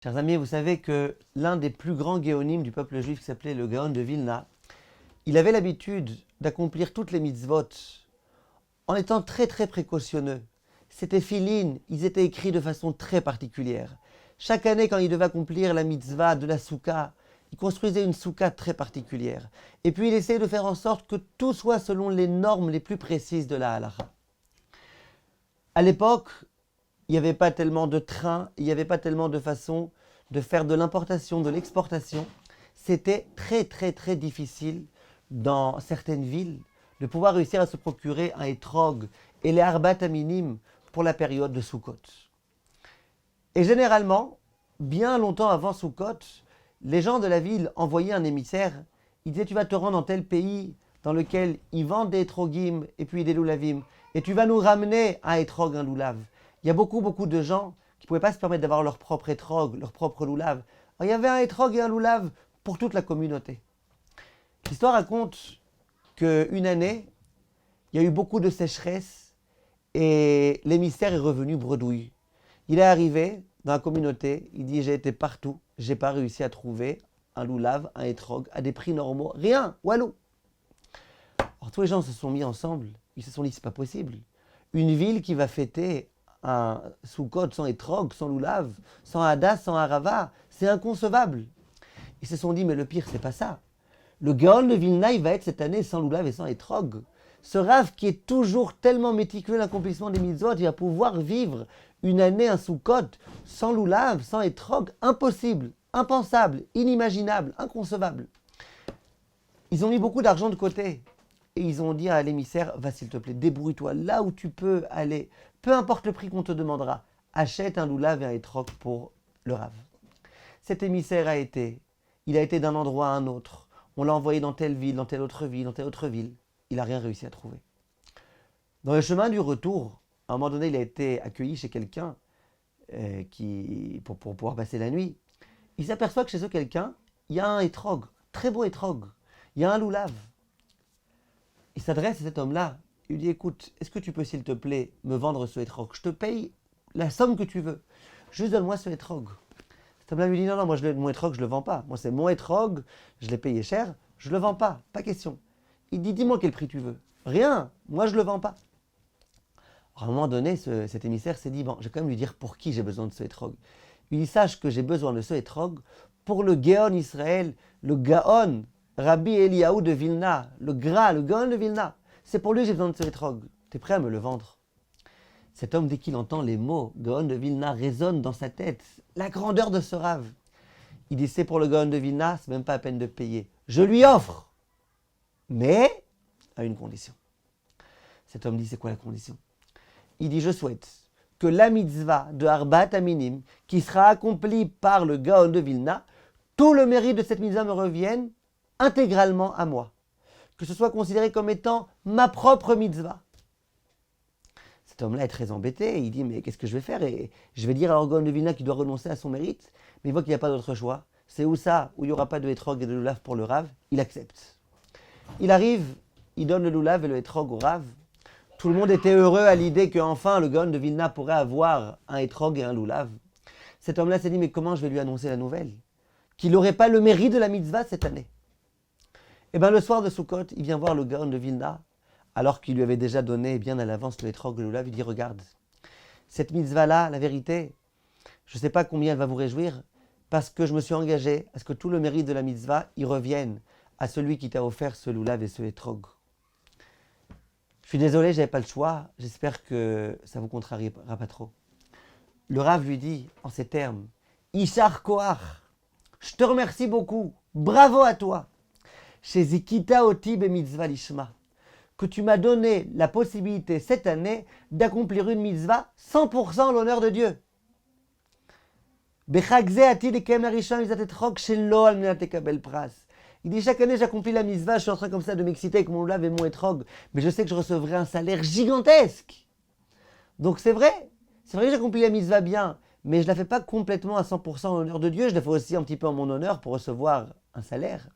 Chers amis, vous savez que l'un des plus grands géonim du peuple juif qui s'appelait le Gaon de Vilna, il avait l'habitude d'accomplir toutes les mitzvot en étant très très précautionneux. Ces téphilines, ils étaient écrits de façon très particulière. Chaque année, quand il devait accomplir la mitzvah de la soukha, il construisait une soukha très particulière. Et puis il essayait de faire en sorte que tout soit selon les normes les plus précises de la halakha. À l'époque, il n'y avait pas tellement de trains, il n'y avait pas tellement de façons de faire de l'importation, de l'exportation. C'était très très très difficile dans certaines villes de pouvoir réussir à se procurer un etrog et les arbat aminim pour la période de Sukkot. Et généralement, bien longtemps avant Sukkot, les gens de la ville envoyaient un émissaire. Ils disaient: tu vas te rendre dans tel pays dans lequel ils vendent des etrogim et puis des loulavim, et tu vas nous ramener un etrog, un loulav. Il y a beaucoup de gens qui ne pouvaient pas se permettre d'avoir leur propre etrog, leur propre loulav. Alors, il y avait un etrog et un loulav pour toute la communauté. L'histoire raconte qu'une année, il y a eu beaucoup de sécheresse et l'émissaire est revenu bredouille. Il est arrivé dans la communauté, il dit: j'ai été partout, j'ai pas réussi à trouver un loulav, un etrog à des prix normaux, rien, walou. Alors tous les gens se sont mis ensemble, ils se sont dit: c'est pas possible. Une ville qui va fêter un Sukkot sans etrog, sans loulav, sans hadas, sans harava, c'est inconcevable. Ils se sont dit: mais le pire, c'est pas ça. Le Gaon de Vilna, il va être cette année sans loulav et sans etrog. Ce Rav qui est toujours tellement méticuleux dans l'accomplissement des mitzvot, il va pouvoir vivre une année, un Sukkot, sans loulav, sans etrog, impossible, impensable, inimaginable, inconcevable. Ils ont mis beaucoup d'argent de côté. Et ils ont dit à l'émissaire: va s'il te plaît, débrouille-toi là où tu peux aller, peu importe le prix qu'on te demandera, achète un loulav et un etrog pour le Rav. Cet émissaire il a été d'un endroit à un autre. On l'a envoyé dans telle ville, dans telle autre ville, dans telle autre ville. Il n'a rien réussi à trouver. Dans le chemin du retour, à un moment donné, il a été accueilli chez quelqu'un pour pouvoir passer la nuit. Il s'aperçoit que chez eux, quelqu'un, il y a un etrog, très beau etrog. Il y a un loulav. Il s'adresse à cet homme-là. Il lui dit: écoute, est-ce que tu peux, s'il te plaît, me vendre ce etrog? Je te paye la somme que tu veux. Juste donne-moi ce etrog. Cet homme-là lui dit: non, mon etrog, je ne le vends pas. Moi, c'est mon etrog, je l'ai payé cher, je ne le vends pas, pas question. Il dit: dis-moi quel prix tu veux. Rien, moi, je ne le vends pas. Alors, à un moment donné, cet émissaire s'est dit: bon, je vais quand même lui dire pour qui j'ai besoin de ce etrog. Il dit: sache que j'ai besoin de ce etrog pour le Gaon Israël, le Gaon Rabbi Eliyahu de Vilna, le Gaon de Vilna. C'est pour lui que j'ai besoin de ce etrog. Tu es prêt à me le vendre? Cet homme, dès qu'il entend les mots Gaon de Vilna, résonne dans sa tête la grandeur de ce Rav. Il dit: c'est pour le Gaon de Vilna, c'est même pas à peine de payer. Je lui offre, mais à une condition. Cet homme dit: c'est quoi la condition? Il dit: je souhaite que la mitzvah de Arbat Aminim, qui sera accomplie par le Gaon de Vilna, tout le mérite de cette mitzvah me revienne intégralement à moi. Que ce soit considéré comme étant ma propre mitzvah. Cet homme-là est très embêté. Il dit: mais qu'est-ce que je vais faire? Et je vais dire à Gaon de Vilna qu'il doit renoncer à son mérite. Mais il voit qu'il n'y a pas d'autre choix. C'est où ça, où il n'y aura pas de etrog et de loulav pour le Rav. Il accepte. Il arrive, il donne le loulav et le etrog au Rav. Tout le monde était heureux à l'idée qu'enfin le Gaon de Vilna pourrait avoir un etrog et un loulav. Cet homme-là s'est dit: mais comment je vais lui annoncer la nouvelle? Qu'il n'aurait pas le mérite de la mitzvah cette année. Et bien le soir de Sukkot, il vient voir le Gaon de Vilna, alors qu'il lui avait déjà donné bien à l'avance le etrog et le loulav. Il dit: regarde, cette mitzvah-là, la vérité, je ne sais pas combien elle va vous réjouir, parce que je me suis engagé à ce que tout le mérite de la mitzvah y revienne à celui qui t'a offert ce loulav et ce etrog. Je suis désolé, je n'avais pas le choix, j'espère que ça ne vous contrariera pas trop. Le Rav lui dit en ces termes: Ishar Koach, je te remercie beaucoup, bravo à toi. Chez Zikita Oti be mitzvah lishma, que tu m'as donné la possibilité cette année d'accomplir une mitzvah 100% en l'honneur de Dieu. Il dit: chaque année j'accomplis la mitzvah, je suis en train comme ça de m'exciter avec mon loulav et mon etrog, mais je sais que je recevrai un salaire gigantesque. Donc c'est vrai que j'accomplis la mitzvah bien, mais je ne la fais pas complètement à 100% en l'honneur de Dieu, je la fais aussi un petit peu en mon honneur pour recevoir un salaire.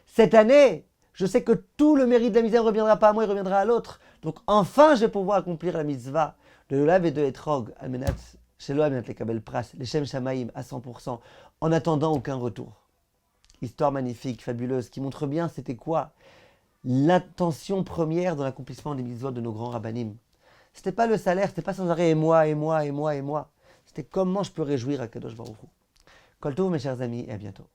Cette année, je sais que tout le mérite de la mitzvah ne reviendra pas à moi, il reviendra à l'autre. Donc enfin, je vais pouvoir accomplir la mitzvah de loulav et de etrog, almenat Shelo Aminat Lekabel Pras, les Shem Shamaim à 100%, en attendant aucun retour. Histoire magnifique, fabuleuse, qui montre bien c'était quoi l'intention première dans l'accomplissement des mitzvot de nos grands rabbanim. C'était pas le salaire, c'était pas sans arrêt et moi, et moi, et moi, et moi. C'était comment je peux réjouir à Kadosh Baruch Hu. Kol tov, mes chers amis, et à bientôt.